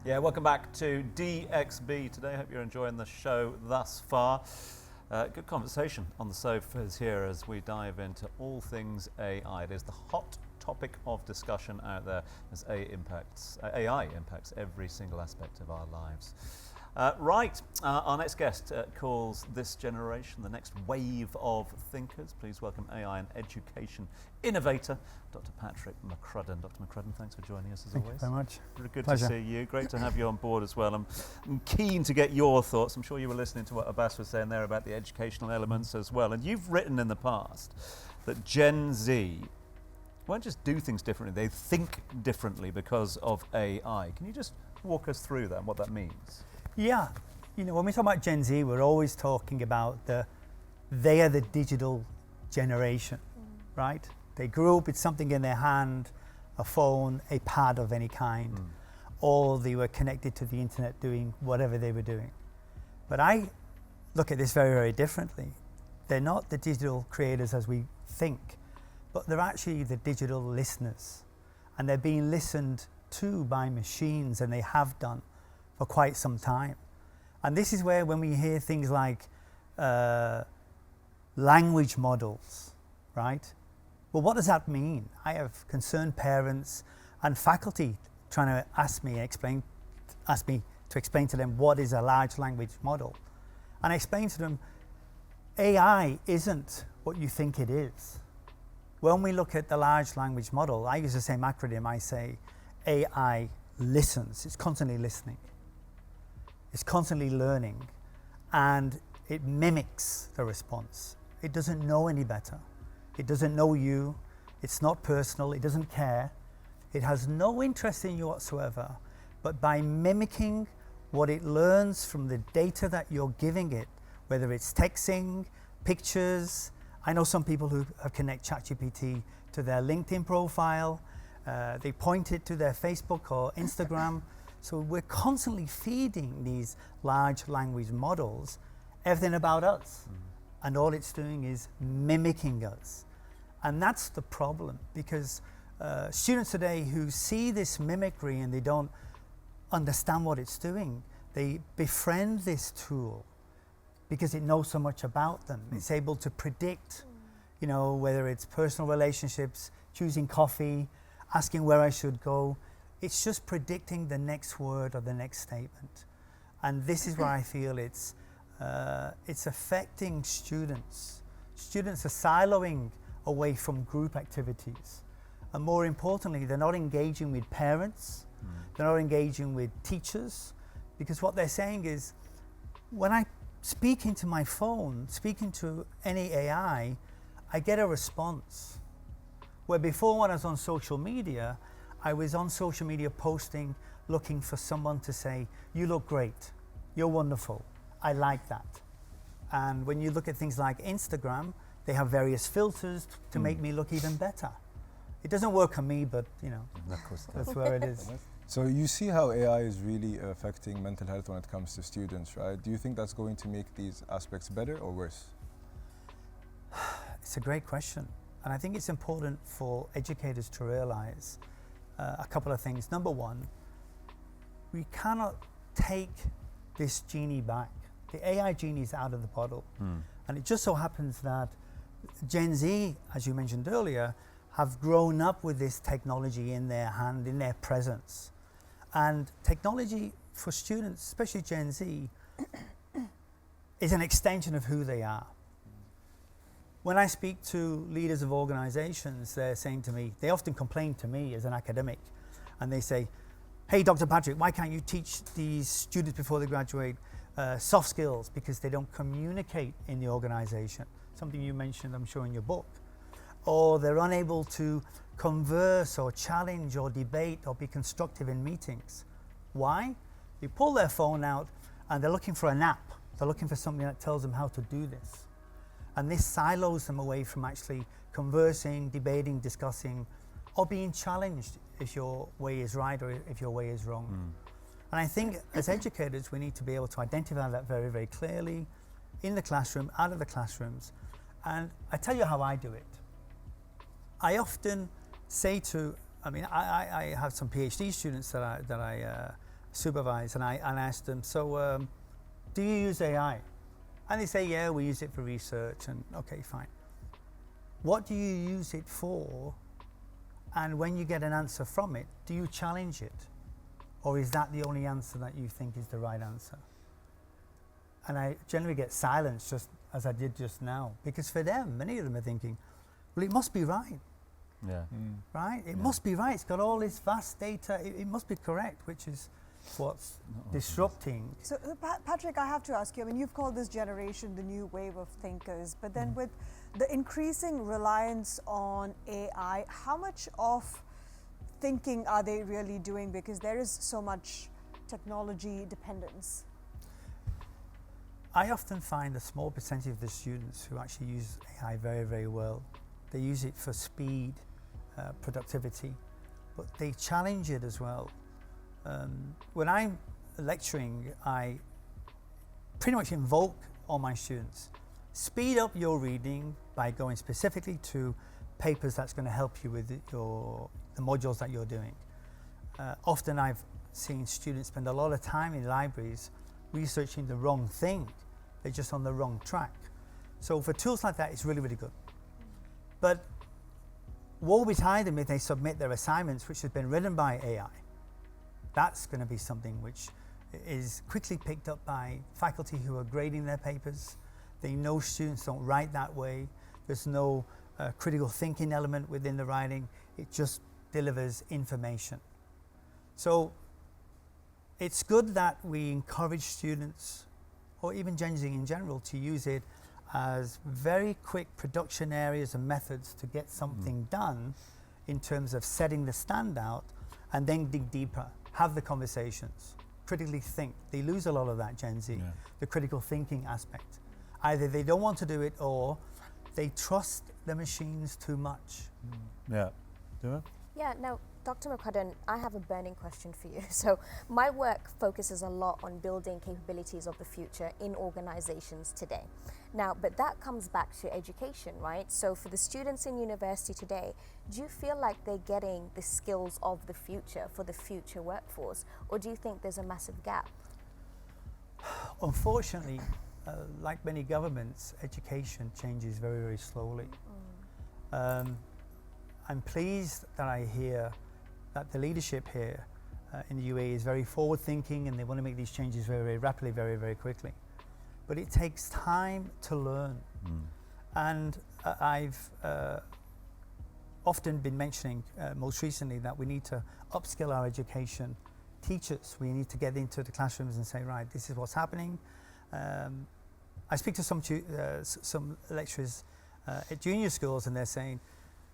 Yeah, welcome back to DXB today. Hope you're enjoying the show thus far. Good conversation on the sofas here as we dive into all things AI. It is the hot topic of discussion out there as AI impacts every single aspect of our lives. Our next guest calls this generation the next wave of thinkers. Please welcome AI and education innovator, Dr. Patrick McCrudden. Dr. McCrudden, thanks for joining us as always. Thank you very much. Really good Pleasure. to see you. Great to have you on board as well. I'm keen to get your thoughts. I'm sure you were listening to what Abbas was saying there about the educational elements as well. And you've written in the past that Gen Z won't just do things differently, they think differently because of AI. Can you just walk us through that and what that means? Yeah, when we talk about Gen Z, we're always talking about they are the digital generation, right? They grew up with something in their hand, a phone, a pad of any kind, or they were connected to the internet doing whatever they were doing. But I look at this very, very differently. They're not the digital creators as we think, but they're actually the digital listeners. And they're being listened to by machines, and they have done for quite some time. And this is where when we hear things like language models, right? Well, what does that mean? I have concerned parents and faculty trying to ask me to explain to them what is a large language model. And I explain to them, AI isn't what you think it is. When we look at the large language model, I use the same acronym. I say AI listens. It's constantly listening. It's constantly learning, and it mimics the response. It doesn't know any better. It doesn't know you. It's not personal. It doesn't care. It has no interest in you whatsoever. But by mimicking what it learns from the data that you're giving it, whether it's texting, pictures. I know some people who have connect ChatGPT to their LinkedIn profile. They point it to their Facebook or Instagram. So we're constantly feeding these large language models everything about us. And all it's doing is mimicking us. And that's the problem, because students today who see this mimicry and they don't understand what it's doing, they befriend this tool because it knows so much about them. It's able to predict, whether it's personal relationships, choosing coffee, asking where I should go. It's just predicting the next word or the next statement. And this is where I feel it's affecting students. Students are siloing away from group activities. And more importantly, they're not engaging with parents. They're not engaging with teachers, because what they're saying is, when I speak into my phone, speaking to any AI, I get a response. Where before, when I was on social media, I was on social media posting, looking for someone to say, you look great, you're wonderful, I like that. And when you look at things like Instagram, they have various filters to make me look even better. It doesn't work on me, but Of course that's where it is. So you see how AI is really affecting mental health when it comes to students, right? Do you think that's going to make these aspects better or worse? It's a great question. And I think it's important for educators to realize a couple of things. Number one, we cannot take this genie back. The AI genie is out of the bottle. And it just so happens that Gen Z, as you mentioned earlier, have grown up with this technology in their hand, in their presence. And technology for students, especially Gen Z, is an extension of who they are. When I speak to leaders of organizations, they're saying to me, they often complain to me as an academic, and they say, hey, Dr. Patrick, why can't you teach these students before they graduate soft skills, because they don't communicate in the organization? Something you mentioned, I'm sure, in your book. Or they're unable to converse or challenge or debate or be constructive in meetings. Why? They pull their phone out and they're looking for an app. They're looking for something that tells them how to do this. And this silos them away from actually conversing, debating, discussing, or being challenged if your way is right or if your way is wrong. And I think as educators, we need to be able to identify that very, very clearly in the classroom, out of the classrooms. And I tell you how I do it. I often say to, I have some PhD students that I supervise, and I asked them, so do you use AI? And they say, yeah, we use it for research, and okay, fine. What do you use it for? And when you get an answer from it, do you challenge it? Or is that the only answer that you think is the right answer? And I generally get silence, just as I did just now, because for them, many of them are thinking, well, it must be right, Yeah. right? It Yeah. must be right. It's got all this vast data. It must be correct, which is what's disrupting. So, Patrick, I have to ask you, I mean, you've called this generation the new wave of thinkers, but then with the increasing reliance on AI, how much of thinking are they really doing? Because there is so much technology dependence. I often find a small percentage of the students who actually use AI very, very well. They use it for speed, productivity, but they challenge it as well. When I'm lecturing, I pretty much invoke all my students. Speed up your reading by going specifically to papers that's going to help you with the modules that you're doing. Often I've seen students spend a lot of time in libraries researching the wrong thing. They're just on the wrong track. So for tools like that, it's really, really good. But woe betide them if they submit their assignments which have been written by AI. That's going to be something which is quickly picked up by faculty who are grading their papers. They know students don't write that way. There's no critical thinking element within the writing. It just delivers information. So it's good that we encourage students, or even Gen Z in general, to use it as very quick production areas and methods to get something done in terms of setting the standout, and then dig deeper, have the conversations, critically think. They lose a lot of that, Gen Z, the critical thinking aspect. Either they don't want to do it, or they trust the machines too much. Yeah. Do it? Yeah, now, Dr. McCrudden, I have a burning question for you. So my work focuses a lot on building capabilities of the future in organizations today. Now, but that comes back to education, right? So for the students in university today, do you feel like they're getting the skills of the future for the future workforce? Or do you think there's a massive gap? Unfortunately, like many governments, education changes very, very slowly. I'm pleased that I hear that the leadership here in the UAE is very forward-thinking, and they want to make these changes very, very rapidly, very, very quickly. But it takes time to learn. And I've often been mentioning, most recently, that we need to upskill our education teachers. We need to get into the classrooms and say, right, this is what's happening. I speak to some lecturers at junior schools, and they're saying,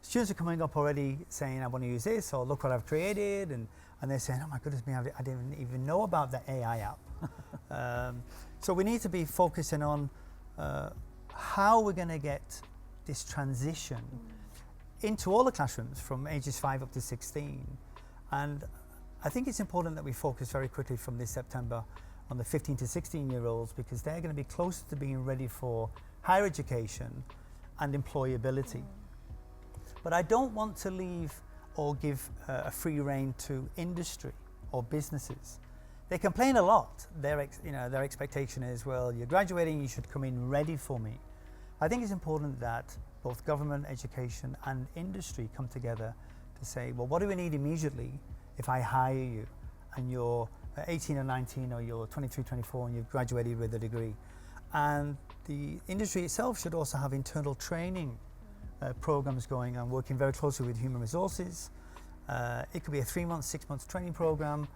students are coming up already saying, I want to use this, or look what I've created, and they're saying, oh my goodness me, I didn't even know about the AI app. So we need to be focusing on how we're going to get this transition into all the classrooms from ages 5 up to 16. And I think it's important that we focus very quickly from this September on the 15 to 16-year-olds, because they're going to be closer to being ready for higher education and employability. But I don't want to leave or give a free rein to industry or businesses. They complain a lot. Their expectation is, well, you're graduating, you should come in ready for me. I think it's important that both government, education, and industry come together to say, well, what do we need immediately if I hire you and you're 18 or 19, or you're 23, 24, and you've graduated with a degree? And the industry itself should also have internal training programs going on, working very closely with human resources. It could be a 3 month, 6 months training program.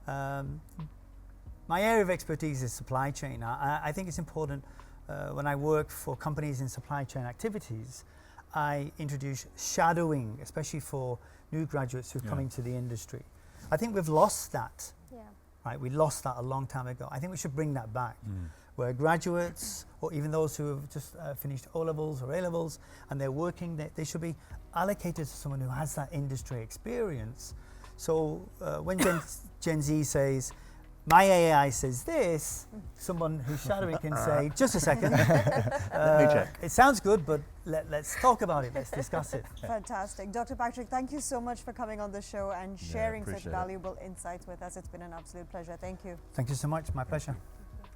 My area of expertise is supply chain. I think it's important when I work for companies in supply chain activities, I introduce shadowing, especially for new graduates who come into the industry. I think we've lost that. Right, we lost that a long time ago. I think we should bring that back, where graduates, or even those who have just finished O-levels or A-levels, and they're working, they should be allocated to someone who has that industry experience. So when Gen Z says, my AI says this, someone who's shadowing can say, just a second, it sounds good, but let's talk about it, let's discuss it. Fantastic. Dr. Patrick, thank you so much for coming on the show and sharing such appreciate it. valuable insights with us. It's been an absolute pleasure. Thank you. Thank you so much, my pleasure.